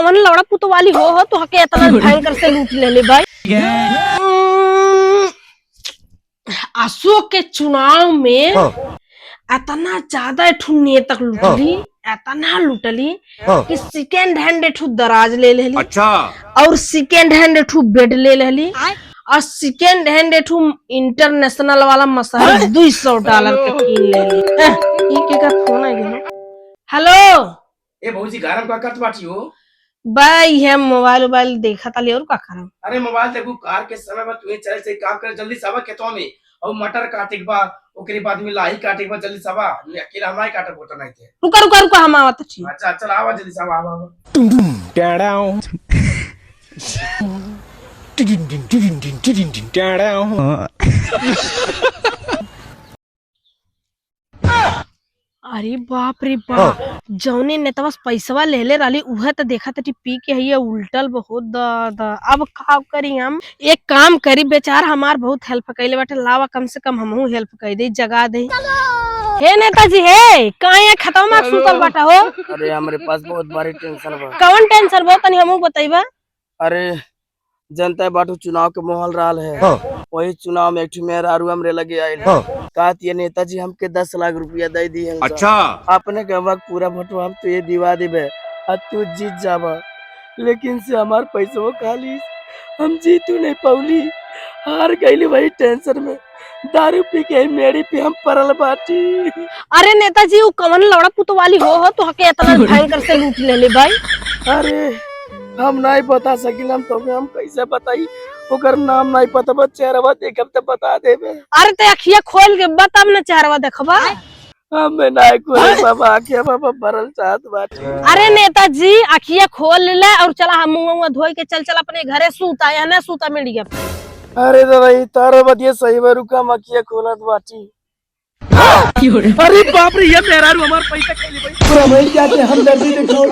मन लौड़ा पुतो वाली हो तो हके इतना भयंकर से लूट ले भाई। अशोक के चुनाव में इतना ज्यादा नेता लूटली, इतना लूटली कि सेकेंड हैंड दराज ले लेली। अच्छा। और सेकेंड हैंड बेड ले लेली और सेकेंड हैंड इंटरनेशनल वाला मसाला $200 के कीन लेली। का फोन आ गया। हेलो ए भौजी गरम का करत बाटी हो भाई, है मोबाइल देखा था ले और का करम। अरे मोबाइल देखू कार के समय में तू चले से काम कर जल्दी साबा खेतों में और मटर काटे के बाद ओकरे बाद में लाही काटे के बाद जल्दी साबा अकेला हमारे काटे बोटा नहीं थे। रुका हम आवत छी। अच्छा चल आवा जल्दी साबा आवा अरे बाप रे बाप, जौने नेता बस पैसवा ले रही उहे तो देखा था पी के है उल्टल बहुत दादा। अब का करी हम, एक काम करी बेचारा हमार बहुत हेल्प कैले बाटे, लावा कम से कम हमहू हेल्प कर दे, जगा दे। हे नेताजी हे कहाँ खतवा में सुतल बाटा हो? अरे हमारे पास बहुत बड़ी टेंशन बा। कौन टेंशन बा तनी हमहू बताइबा। अरे जनता बाटू चुनाव के माहौल रहा है, वही चुनाव में एक मेहरारू हमरे लगे आये कहती है नेताजी हमके 10 लाख रुपया दे दी है। अच्छा। आपने कहा पूरा भोट हम तो ये दिवा देबे तू जीत जावा, लेकिन से हमार पैसा खाली हम जीतू नहीं पौली, हार गईली वही टेंशन में दारू पी के मेरी पे हम परल बाटी। अरे नेताजी वो कवन लौड़ा पुतो वाली हो तो हके इतना भयंकर से लूट ले भाई। अरे हम नहीं बता सकिल, हम तो हम कैसे बताई, ओकर नाम नहीं पता, बस चेहरा देखब तो बता देबे। अरे ते अखिया खोल के बताब ना चेहरा देखबा। हम नहीं खोले बाबा, आंखें बाबा भरल चाहत बाटे। अरे नेताजी अखिया खोल ले और चला हम मुंह धोई के चल अपने घरे सूता या ना सूता मीडिया पे। अरे दादा ये तारे बतिया सही में रुका मखिया खोलत बाटी। अरे बाप रे ये मेहरारू हमार पैसा कैले भाई पूरा भाई जाके हम दर्दी दिखाओ।